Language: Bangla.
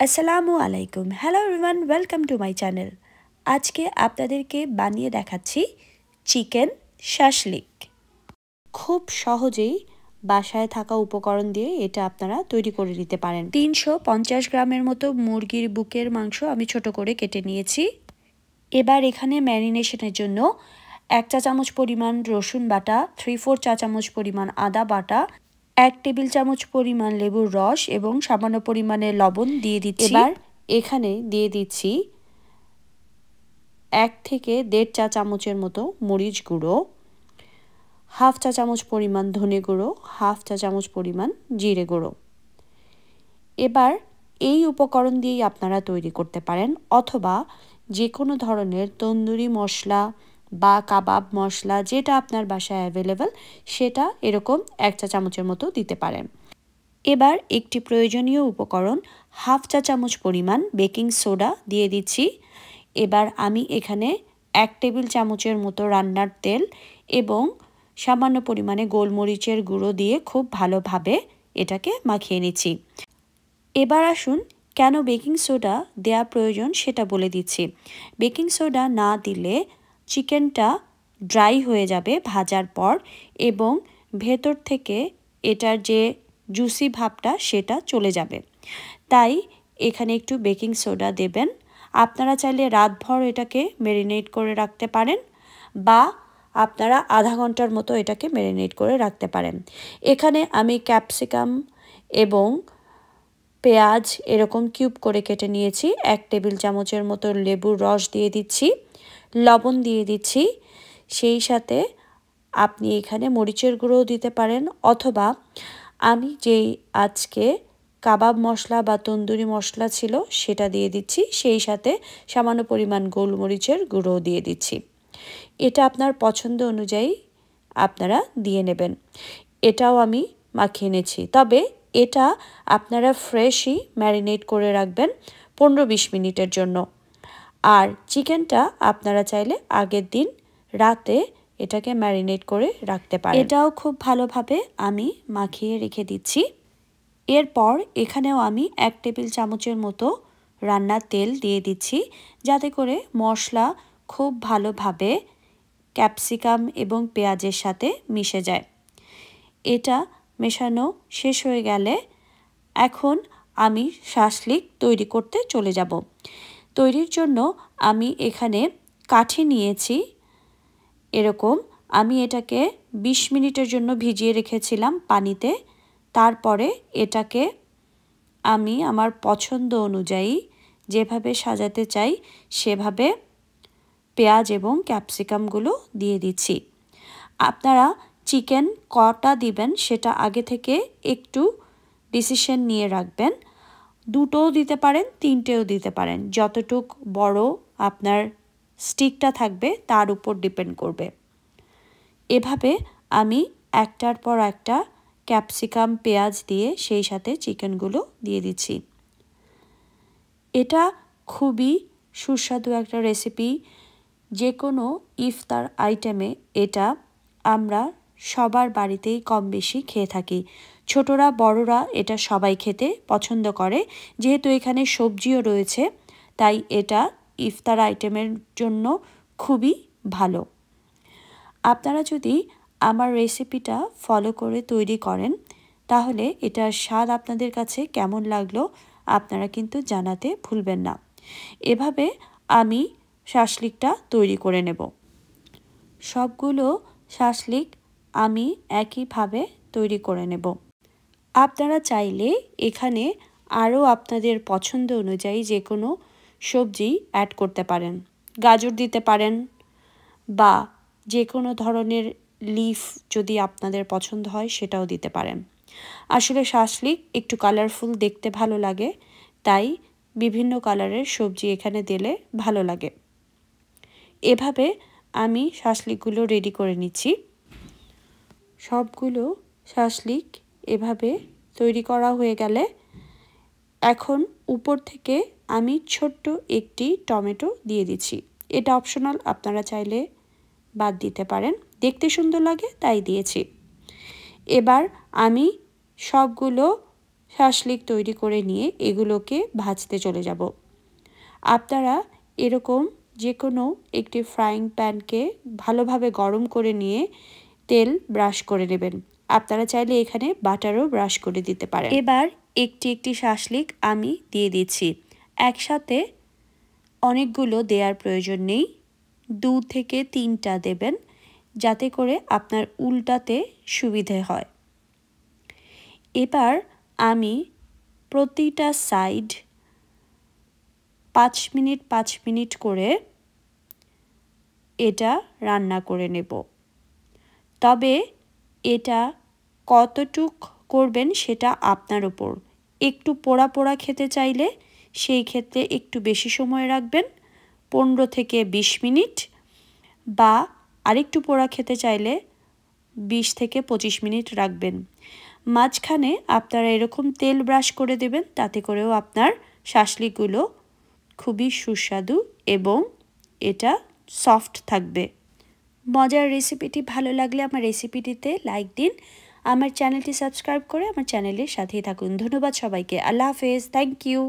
আসসালামু আলাইকুম। Hello everyone, welcome to my channel. আজকে আপনাদেরকে বানিয়ে দেখাচ্ছি চিকেন শাশলিক। খুব সহজেই বাসায় থাকা উপকরণ দিয়ে এটা আপনারা তৈরি করে নিতে পারেন। 350 গ্রামের মতো মুরগির বুকের মাংস আমি ছোট করে কেটে নিয়েছি। এবার এখানে ম্যারিনেশনের জন্য 1 চা চামচ পরিমাণ রসুন বাটা, 3/4 চা চামচ পরিমাণ আদা বাটা, 1 টেবিল চামচ পরিমাণ লেবুর রস এবং সামান্য পরিমাণে লবণ দিয়ে দিচ্ছি। এবার এখানে দিয়ে দিচ্ছি 1 থেকে 1.5 চা চামচের মতো মরিচ গুঁড়ো, 1/2 চা চামচ পরিমাণ ধনে গুঁড়ো, 1/2 চা চামচ পরিমাণ জিরে গুঁড়ো। এবার এই উপকরণ দিয়েই আপনারা তৈরি করতে পারেন, অথবা যে কোনো ধরনের তন্দুরি মশলা বা কাবাব মশলা যেটা আপনার বাসায় অ্যাভেলেবেল সেটা এরকম 1 চা চামচের মতো দিতে পারেন। এবার একটি প্রয়োজনীয় উপকরণ 1/2 চা চামচ পরিমাণ বেকিং সোডা দিয়ে দিচ্ছি। এবার আমি এখানে 1 টেবিল চামচের মতো রান্নার তেল এবং সামান্য পরিমাণে গোলমরিচের গুঁড়ো দিয়ে খুব ভালোভাবে এটাকে মাখিয়ে নিচ্ছি। এবার আসুন কেন বেকিং সোডা দেওয়া প্রয়োজন সেটা বলে দিচ্ছি। বেকিং সোডা না দিলে চিকেনটা ড্রাই হয়ে যাবে ভাজার পর এবং ভেতর থেকে এটার যে জুসি ভাবটা সেটা চলে যাবে। তাই এখানে একটু বেকিং সোডা দেবেন। আপনারা চাইলে রাতভর এটাকে ম্যারিনেট করে রাখতে পারেন বা আপনারা আধা ঘন্টার মতো এটাকে ম্যারিনেট করে রাখতে পারেন। এখানে আমি ক্যাপসিকাম এবং পেঁয়াজ এরকম কিউব করে কেটে নিয়েছি। 1 টেবিল চামচের মতো লেবুর রস দিয়ে দিচ্ছি, লবণ দিয়ে দিচ্ছি। সেই সাথে আপনি এখানে মরিচের গুঁড়োও দিতে পারেন, অথবা আমি যেই আজকে কাবাব মশলা বা তন্দুরি মশলা ছিল সেটা দিয়ে দিচ্ছি। সেই সাথে সামান্য পরিমাণ গোলমরিচের গুঁড়োও দিয়ে দিচ্ছি। এটা আপনার পছন্দ অনুযায়ী আপনারা দিয়ে নেবেন। এটাও আমি মাখিয়ে নিয়েছি, তবে এটা আপনারা ফ্রেশই ম্যারিনেট করে রাখবেন 15-20 মিনিটের জন্য। আর চিকেনটা আপনারা চাইলে আগের দিন রাতে এটাকে ম্যারিনেট করে রাখতে পারেন। এটাও খুব ভালোভাবে আমি মাখিয়ে রেখে দিচ্ছি। এরপর এখানেও আমি 1 টেবিল চামচের মতো রান্নার তেল দিয়ে দিচ্ছি, যাতে করে মশলা খুব ভালোভাবে ক্যাপসিকাম এবং পেঁয়াজের সাথে মিশে যায়। এটা মেশানো শেষ হয়ে গেলে এখন আমি শাশলিক তৈরি করতে চলে যাব। তৈরির জন্য আমি এখানে কাঠি নিয়েছি এরকম। আমি এটাকে 20 মিনিটের জন্য ভিজিয়ে রেখেছিলাম পানিতে। তারপরে এটাকে আমি আমার পছন্দ অনুযায়ী যেভাবে সাজাতে চাই সেভাবে পেঁয়াজ এবং ক্যাপসিকামগুলো দিয়ে দিচ্ছি। আপনারা চিকেন কটা দিবেন সেটা আগে থেকে একটু ডিসিশন নিয়ে রাখবেন। 2টোও দিতে পারেন, 3টেও দিতে পারেন। যতটুক বড় আপনার স্টিকটা থাকবে তার উপর ডিপেন্ড করবে। এভাবে আমি একটার পর একটা ক্যাপসিকাম পেঁয়াজ দিয়ে সেই সাথে চিকেনগুলো দিয়ে দিচ্ছি। এটা খুবই সুস্বাদু একটা রেসিপি। যে কোনো ইফতার আইটেমে এটা আমরা সবার বাড়িতেই কম বেশি খেয়ে থাকি। ছোটরা বড়রা এটা সবাই খেতে পছন্দ করে। যেহেতু এখানে সবজিও রয়েছে তাই এটা ইফতার আইটেমের জন্য খুবই ভালো। আপনারা যদি আমার রেসিপিটা ফলো করে তৈরি করেন তাহলে এটার স্বাদ আপনাদের কাছে কেমন লাগলো আপনারা কিন্তু জানাতে ভুলবেন না। এভাবে আমি শাশলিকটা তৈরি করে নেব। সবগুলো শাশলিক আমি একইভাবে তৈরি করে নেব। আপনারা চাইলে এখানে আরও আপনাদের পছন্দ অনুযায়ী যে কোনো সবজি অ্যাড করতে পারেন। গাজর দিতে পারেন বা যে কোনো ধরনের লিফ যদি আপনাদের পছন্দ হয় সেটাও দিতে পারেন। আসলে শাশলিক একটু কালারফুল দেখতে ভালো লাগে, তাই বিভিন্ন কালারের সবজি এখানে দিলে ভালো লাগে। এভাবে আমি শাশলিকগুলো রেডি করে নিচ্ছি। সবগুলো শাশলিক এভাবে তৈরি করা হয়ে গেলে এখন উপর থেকে আমি ছোট্ট একটি টমেটো দিয়ে দিচ্ছি। এটা অপশনাল, আপনারা চাইলে বাদ দিতে পারেন, দেখতে সুন্দর লাগে তাই দিয়েছি। এবার আমি সবগুলো শাসলিক তৈরি করে নিয়ে এগুলোকে ভাজতে চলে যাব। আপনারা এরকম যে কোনো একটি ফ্রাইং প্যানকে ভালোভাবে গরম করে নিয়ে তেল ব্রাশ করে নেবেন। আপনারা চাইলে এখানে বাটারও ব্রাশ করে দিতে পারেন। এবার একটি একটি শাসলিক আমি দিয়ে দিচ্ছি। একসাথে অনেকগুলো দেওয়ার প্রয়োজন নেই, 2 থেকে 3টা দেবেন যাতে করে আপনার উল্টাতে সুবিধে হয়। এবার আমি প্রতিটা সাইড 5 মিনিট 5 মিনিট করে এটা রান্না করে নেব। তবে এটা কতটুক করবেন সেটা আপনার উপর। একটু পোড়া পোড়া খেতে চাইলে সেই ক্ষেত্রে একটু বেশি সময় রাখবেন, 15 থেকে 20 মিনিট, বা আরেকটু পোড়া খেতে চাইলে 20 থেকে 25 মিনিট রাখবেন। মাঝখানে আপনারা এরকম তেল ব্রাশ করে দেবেন, তাতে করেও আপনার শাসলিকগুলো খুবই সুস্বাদু এবং এটা সফট থাকবে। মজার রেসিপিটি ভালো লাগলে আমার রেসিপিটিতে লাইক দিন, আমার চ্যানেলটি সাবস্ক্রাইব করে আমার চ্যানেলের সাথেই থাকুন। ধন্যবাদ সবাইকে। আল্লাহ হাফেজ। Thank you.